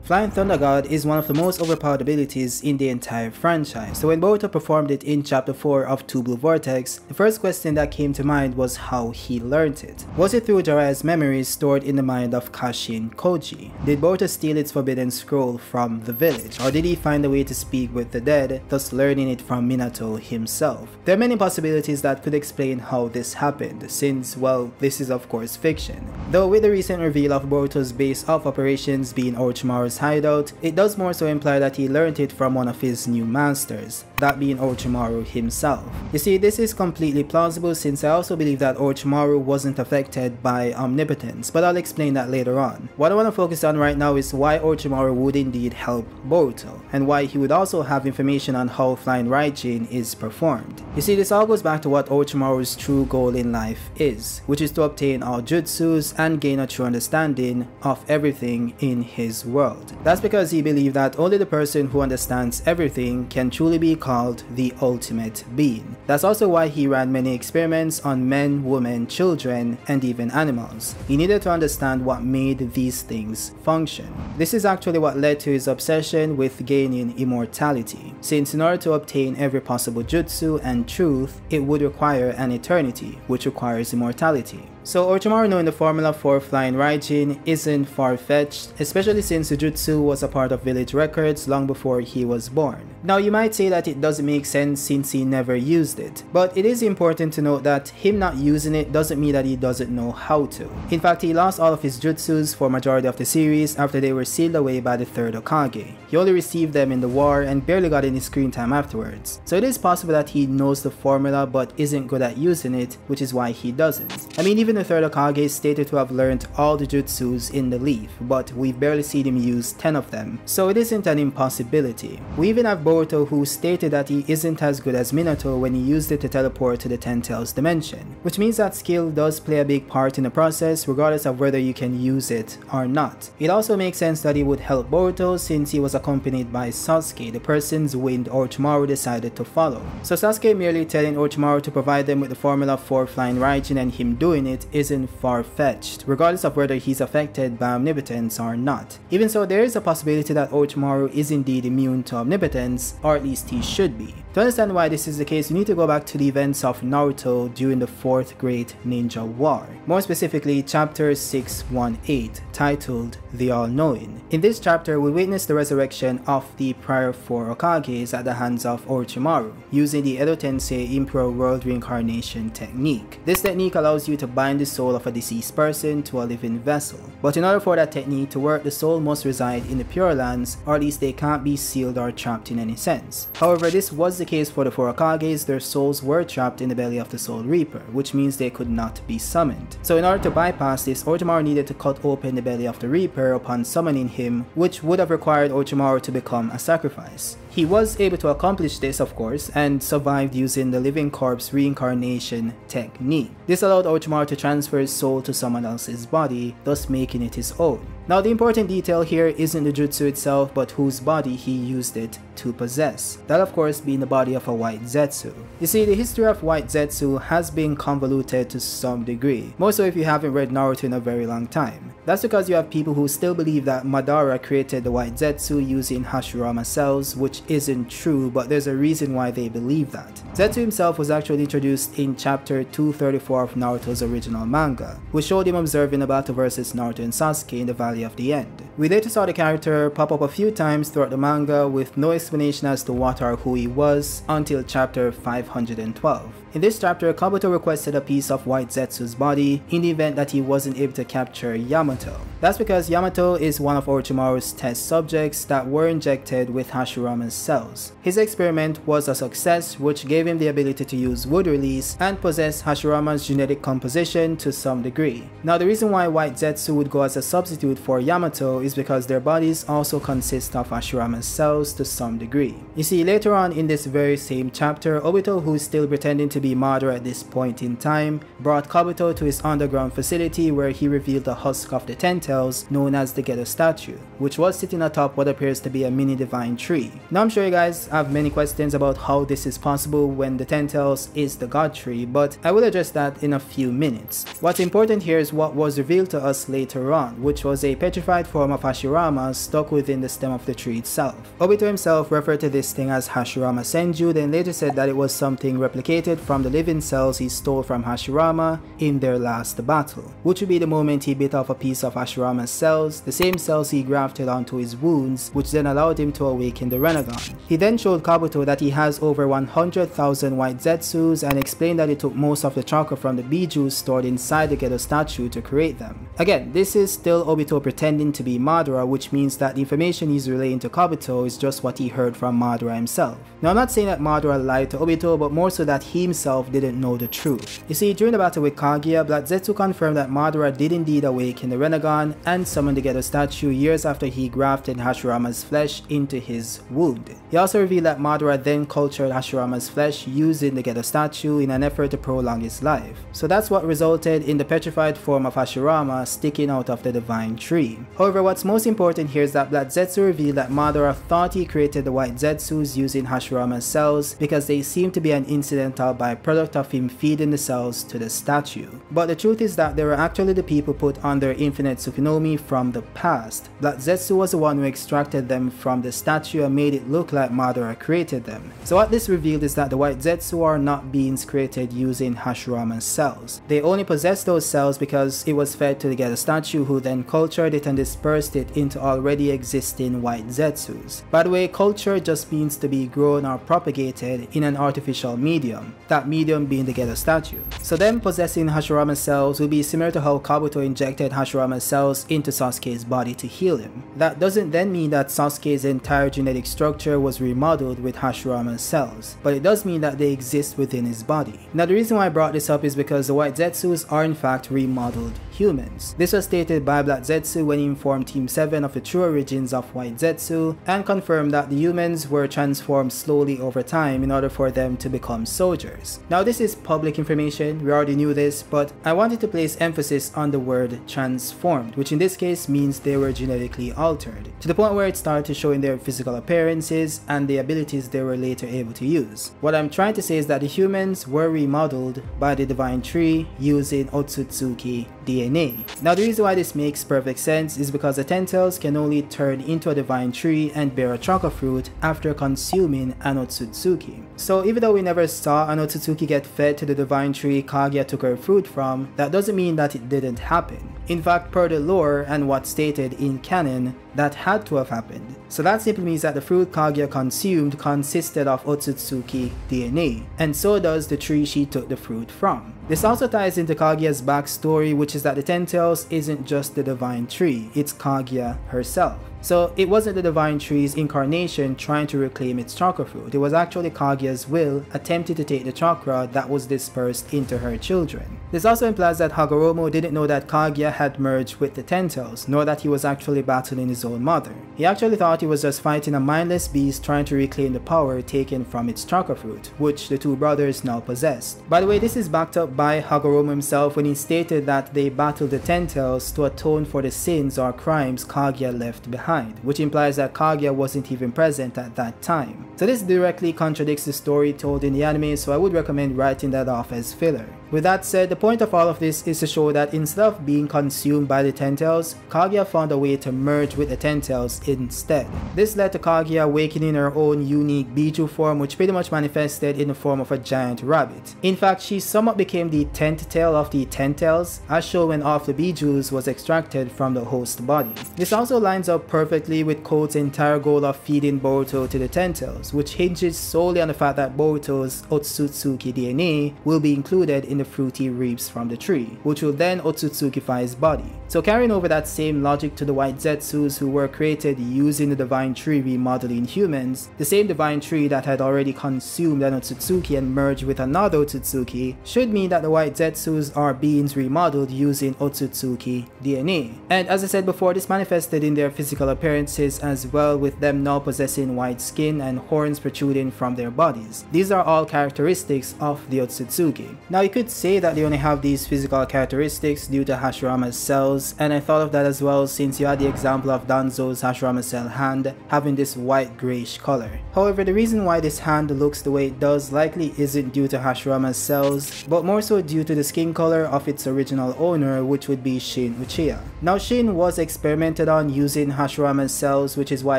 Flying Thunder God is one of the most overpowered abilities in the entire franchise, so when Boruto performed it in chapter 4 of Two Blue Vortex, the first question that came to mind was how he learned it. Was it through Jaraiya's memories stored in the mind of Kashin Koji? Did Boruto steal its forbidden scroll from the village, or did he find a way to speak with the dead, thus learning it from Minato himself? There are many possibilities that could explain how this happened, since, well, this is of course fiction. Though with the recent reveal of Boruto's base of operations being Orochimaru's hideout, it does more so imply that he learned it from one of his new masters, that being Orochimaru himself. You see, this is completely plausible since I also believe that Orochimaru wasn't affected by omnipotence, but I'll explain that later on. What I want to focus on right now is why Orochimaru would indeed help Boruto, and why he would also have information on how Flying Raijin is performed. You see, this all goes back to what Orochimaru's true goal in life is, which is to obtain all jutsus and gain a true understanding of everything in his world. That's because he believed that only the person who understands everything can truly be called the ultimate being. That's also why he ran many experiments on men, women, children, and even animals. He needed to understand what made these things function. This is actually what led to his obsession with gaining immortality, since in order to obtain every possible jutsu and truth, it would require an eternity, which requires immortality. So Orochimaru knowing the formula for Flying Raijin isn't far-fetched, especially since the jutsu was a part of village records long before he was born. Now you might say that it doesn't make sense since he never used it, but it is important to note that him not using it doesn't mean that he doesn't know how to. In fact, he lost all of his jutsus for majority of the series after they were sealed away by the third Hokage. He only received them in the war and barely got any screen time afterwards. So it is possible that he knows the formula but isn't good at using it, which is why he doesn't. I mean, even the third Hokage is stated to have learned all the jutsus in the leaf, but we've barely seen him use 10 of them, so it isn't an impossibility. We even have Boruto who stated that he isn't as good as Minato when he used it to teleport to the Ten Tails dimension, which means that skill does play a big part in the process regardless of whether you can use it or not. It also makes sense that he would help Boruto since he was accompanied by Sasuke, the person's wind Orochimaru decided to follow. So Sasuke merely telling Orochimaru to provide them with the formula for Flying Raijin and him doing it isn't far-fetched, regardless of whether he's affected by omnipotence or not. Even so, there is a possibility that Orochimaru is indeed immune to omnipotence, or at least he should be. To understand why this is the case, you need to go back to the events of Naruto during the 4th Great Ninja War. More specifically, chapter 618, titled The All-Knowing. In this chapter, we witness the resurrection of the prior 4 Hokages at the hands of Orochimaru, using the Edo Tensei Emperor World Reincarnation technique. This technique allows you to bind the soul of a deceased person to a living vessel. But in order for that technique to work, the soul must reside in the Pure Lands, or at least they can't be sealed or trapped in any sense. However, this was the case for the 4 Hokages. Their souls were trapped in the belly of the Soul Reaper, which means they could not be summoned. So in order to bypass this, Orochimaru needed to cut open the belly of the Reaper upon summoning him, which would have required Orochimaru to become a sacrifice. He was able to accomplish this, of course, and survived using the living corpse reincarnation technique. This allowed Orochimaru to transfer his soul to someone else's body, thus making it his own. Now the important detail here isn't the jutsu itself, but whose body he used it to possess. That of course being the body of a white Zetsu. You see, the history of white Zetsu has been convoluted to some degree, more so if you haven't read Naruto in a very long time. That's because you have people who still believe that Madara created the white Zetsu using Hashirama cells, which isn't true, but there's a reason why they believe that. Zetsu himself was actually introduced in chapter 234 of Naruto's original manga, which showed him observing the battle versus Naruto and Sasuke in the Valley of the End. We later saw the character pop up a few times throughout the manga with no explanation as to what or who he was until chapter 512. In this chapter, Kabuto requested a piece of White Zetsu's body in the event that he wasn't able to capture Yamato. That's because Yamato is one of Orochimaru's test subjects that were injected with Hashirama's cells. His experiment was a success, which gave him the ability to use wood release and possess Hashirama's genetic composition to some degree. Now the reason why White Zetsu would go as a substitute for Yamato is because their bodies also consist of Hashirama's cells to some degree. You see, later on in this very same chapter, Obito, who is still pretending to be Madara at this point in time, brought Kabuto to his underground facility where he revealed the husk of the Ten Tails known as the Gedo statue, which was sitting atop what appears to be a mini divine tree. Now I'm sure you guys have many questions about how this is possible when the Ten Tails is the god tree, but I will address that in a few minutes. What's important here is what was revealed to us later on, which was a petrified form of Hashirama stuck within the stem of the tree itself. Obito himself referred to this thing as Hashirama Senju, then later said that it was something replicated from the living cells he stole from Hashirama in their last battle, which would be the moment he bit off a piece of Hashirama's cells, the same cells he grafted onto his wounds, which then allowed him to awaken the Renegon. He then showed Kabuto that he has over 100,000 white Zetsus and explained that it took most of the chakra from the Bijus stored inside the Gedo statue to create them. Again, this is still Obito pretending to be Madara, which means that the information he's relaying to Kabuto is just what he heard from Madara himself. Now I'm not saying that Madara lied to Obito, but more so that he himself didn't know the truth. You see, during the battle with Kaguya, Black Zetsu confirmed that Madara did indeed awaken the Renegon and summon the Gedo statue years after he grafted Hashirama's flesh into his wound. He also revealed that Madara then cultured Hashirama's flesh using the Gedo statue in an effort to prolong his life. So that's what resulted in the petrified form of Hashirama sticking out of the divine tree. However, what's most important here is that Black Zetsu revealed that Madara thought he created the white Zetsus using Hashirama's cells because they seemed to be an incidental byproduct of him feeding the cells to the statue. But the truth is that they were actually the people put under infinite Tsukunomi from the past. Black Zetsu was the one who extracted them from the statue and made it look like Madara created them. So what this revealed is that the white Zetsu are not beings created using Hashirama's cells. They only possess those cells because it was fed to the Gedo statue, who then cultured it and dispersed it into already existing white Zetsus. By the way, culture just means to be grown or propagated in an artificial medium, that medium being the Gedo statue. So them possessing Hashirama's cells will be similar to how Kabuto injected Hashirama's cells into Sasuke's body to heal him. That doesn't then mean that Sasuke's entire genetic structure was remodeled with Hashirama's cells, but it does mean that they exist within his body. Now the reason why I brought this up is because the white Zetsus are in fact remodeled humans. This was stated by Black Zetsu when he informed Team 7 of the true origins of white Zetsu and confirmed that the humans were transformed slowly over time in order for them to become soldiers. Now this is public information, we already knew this, but I wanted to place emphasis on the word transformed, which in this case means they were genetically altered, to the point where it started to show in their physical appearances and the abilities they were later able to use. What I'm trying to say is that the humans were remodeled by the divine tree using Otsutsuki DNA. Now the reason why this makes perfect sense is because the Ten Tails can only turn into a divine tree and bear a chakra fruit after consuming an Otsutsuki. So even though we never saw an Otsutsuki get fed to the divine tree Kaguya took her fruit from, that doesn't mean that it didn't happen. In fact, per the lore and what's stated in canon, that had to have happened. So that simply means that the fruit Kaguya consumed consisted of Otsutsuki DNA, and so does the tree she took the fruit from. This also ties into Kaguya's backstory, which is that the Ten Tails isn't just the divine tree, it's Kaguya herself. So it wasn't the divine tree's incarnation trying to reclaim its chakra fruit, it was actually Kaguya's will attempting to take the chakra that was dispersed into her children. This also implies that Hagoromo didn't know that Kaguya had merged with the Ten Tails, nor that he was actually battling his own mother. He actually thought he was just fighting a mindless beast trying to reclaim the power taken from its chakra fruit, which the two brothers now possessed. By the way, this is backed up by Hagoromo himself when he stated that they battled the Ten Tails to atone for the sins or crimes Kaguya left behind, which implies that Kaguya wasn't even present at that time. So this directly contradicts the story told in the anime, so I would recommend writing that off as filler. With that said, the point of all of this is to show that instead of being consumed by the Ten Tails, Kaguya found a way to merge with the Ten Tails instead. This led to Kaguya awakening her own unique Biju form, which pretty much manifested in the form of a giant rabbit. In fact, she somewhat became the 10th tail of the Ten Tails, as shown when all of the Bijus was extracted from the host body. This also lines up perfectly with Code's entire goal of feeding Boruto to the Ten Tails, which hinges solely on the fact that Boruto's Otsutsuki DNA will be included in the fruit he reaps from the tree, which will then Otsutsuki-fy his body. So carrying over that same logic to the white Zetsus who were created using the divine tree remodeling humans, the same divine tree that had already consumed an Otsutsuki and merged with another Otsutsuki, should mean that the white Zetsus are beings remodeled using Otsutsuki DNA. And as I said before, this manifested in their physical appearances as well, with them now possessing white skin and horns protruding from their bodies. These are all characteristics of the Otsutsuki. Now you could say that they only have these physical characteristics due to Hashirama's cells, and I thought of that as well since you had the example of Danzo's Hashirama cell hand having this white grayish color. However, the reason why this hand looks the way it does likely isn't due to Hashirama's cells, but more so due to the skin color of its original owner, which would be Shin Uchiha. Now Shin was experimented on using Hashirama's cells, which is why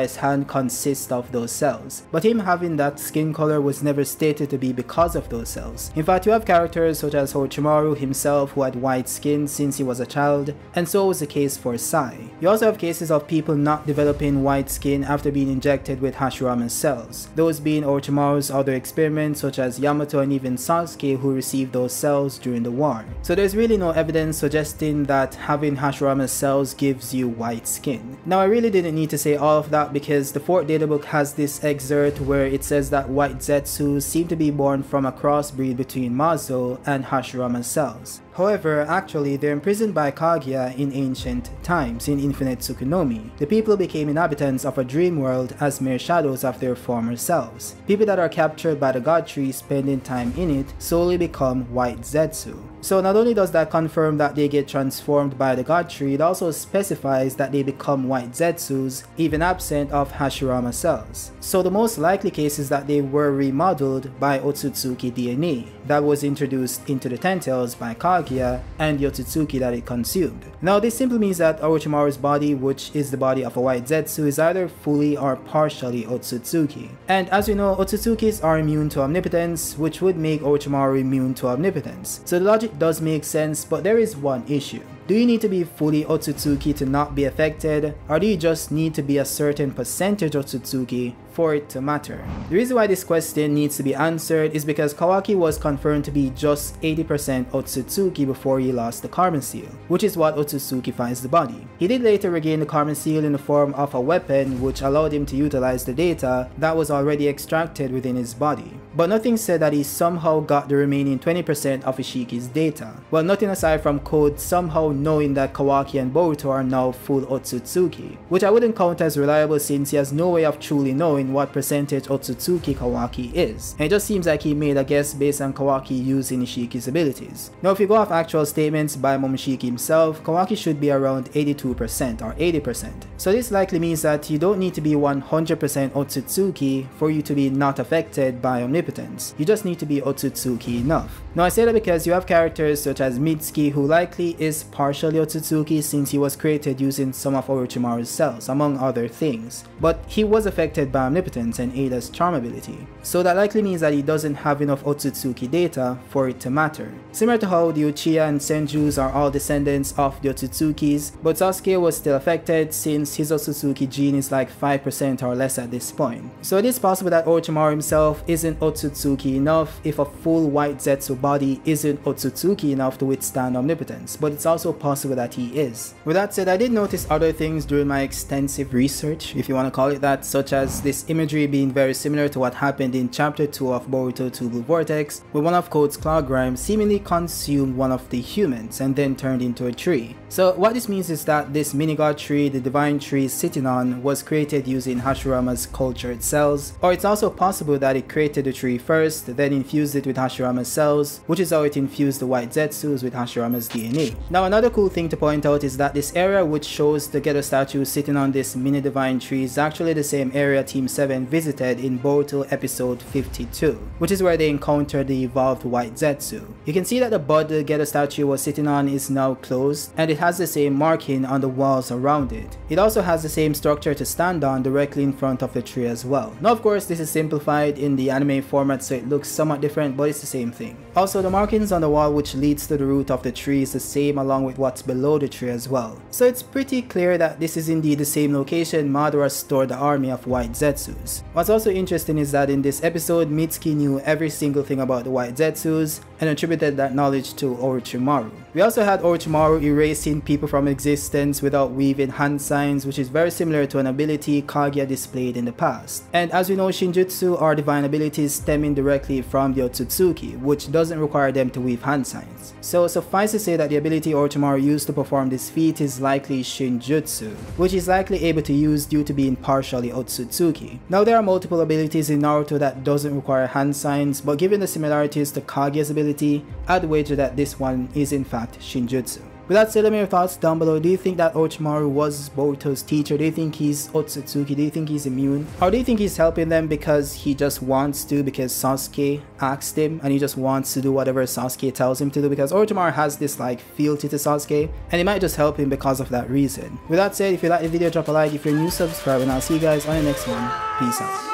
his hand consists of those cells, but him having that skin color was never stated to be because of those cells. In fact, you have characters such as Orochimaru himself who had white skin since he was a child, and so was the case for Sai. You also have cases of people not developing white skin after being injected with Hashirama's cells, those being Orochimaru's other experiments such as Yamato and even Sasuke who received those cells during the war. So there's really no evidence suggesting that having Hashirama's cells gives you white skin. Now I really didn't need to say all of that because the 4th databook has this excerpt where it says that white Zetsu seem to be born from a crossbreed between Mazo and Hashirama's cells. However, actually, they're imprisoned by Kaguya in ancient times in Infinite Tsukunomi. The people became inhabitants of a dream world as mere shadows of their former selves. People that are captured by the god tree spending time in it slowly become white Zetsu. So not only does that confirm that they get transformed by the god tree, it also specifies that they become white Zetsus even absent of Hashirama cells. So the most likely case is that they were remodeled by Otsutsuki DNA that was introduced into the Ten Tails by Kaguya and the Otsutsuki that it consumed. Now this simply means that Orochimaru's body, which is the body of a white Zetsu, is either fully or partially Otsutsuki. And as we know, Otsutsukis are immune to omnipotence, which would make Orochimaru immune to omnipotence. So the logic does make sense, but there is one issue. Do you need to be fully Otsutsuki to not be affected, or do you just need to be a certain percentage Otsutsuki for it to matter? The reason why this question needs to be answered is because Kawaki was confirmed to be just 80% Otsutsuki before he lost the Karma Seal, which is what Otsutsukifies the body. He did later regain the Karma Seal in the form of a weapon which allowed him to utilize the data that was already extracted within his body. But nothing said that he somehow got the remaining 20% of Ishiki's data. Well, nothing aside from Code somehow knowing that Kawaki and Boruto are now full Otsutsuki, which I wouldn't count as reliable since he has no way of truly knowing what percentage Otsutsuki Kawaki is. And it just seems like he made a guess based on Kawaki using Ishiki's abilities. Now if you go off actual statements by Momoshiki himself, Kawaki should be around 82% or 80%. So this likely means that you don't need to be 100% Otsutsuki for you to be not affected by omnipotence. You just need to be Otsutsuki enough. Now I say that because you have characters such as Mitsuki who likely is partially Otsutsuki since he was created using some of Orochimaru's cells, among other things. But he was affected by omnipotence and Ada's charm ability. So that likely means that he doesn't have enough Otsutsuki data for it to matter. Similar to how the Uchiha and Senjus are all descendants of the Otsutsukis, but Sasuke was still affected since his Otsutsuki gene is like 5% or less at this point. So it is possible that Orochimaru himself isn't Otsutsuki enough if a full white Zetsu body isn't Otsutsuki enough to withstand omnipotence, but it's also possible that he is. With that said, I did notice other things during my extensive research, if you want to call it that, such as this imagery being very similar to what happened in chapter 2 of Boruto Two Blue Vortex, where one of Code's claw grime seemingly consumed one of the humans and then turned into a tree. So what this means is that this mini-god tree the divine tree is sitting on was created using Hashirama's cultured cells, or it's also possible that it created the tree first, then infused it with Hashirama's cells, which is how it infused the white Zetsus with Hashirama's DNA. Now another cool thing to point out is that this area which shows the Geto statue sitting on this mini divine tree is actually the same area Team 7 visited in Boruto episode 52, which is where they encountered the evolved white Zetsu. You can see that the bud the Geto statue was sitting on is now closed, and it has the same marking on the walls around it. It also has the same structure to stand on directly in front of the tree as well. Now of course this is simplified in the anime format so it looks somewhat different, but it's the same thing. Also, the markings on the wall which leads to the root of the tree is the same along with what's below the tree as well. So it's pretty clear that this is indeed the same location Madara stored the army of white Zetsus. What's also interesting is that in this episode, Mitsuki knew every single thing about the white Zetsus and attributed that knowledge to Orochimaru. We also had Orochimaru erasing people from existence without weaving hand signs, which is very similar to an ability Kaguya displayed in the past. And as we know, Shinjutsu are divine abilities stemming directly from the Otsutsuki, which doesn't require them to weave hand signs. So suffice to say that the ability Orochimaru used to perform this feat is likely Shinjutsu, which he's likely able to use due to being partially Otsutsuki. Now there are multiple abilities in Naruto that doesn't require hand signs, but given the similarities to Kaguya's ability, I'd wager that this one is in fact Shinjutsu. With that said, let me know your thoughts down below. Do you think that Orochimaru was Boruto's teacher? Do you think he's Otsutsuki? Do you think he's immune? Or do you think he's helping them because he just wants to, because Sasuke asked him and he just wants to do whatever Sasuke tells him to do? Because Orochimaru has this like fealty to Sasuke and he might just help him because of that reason. With that said, if you like the video, drop a like. If you're new, subscribe, and I'll see you guys on the next one. Peace out.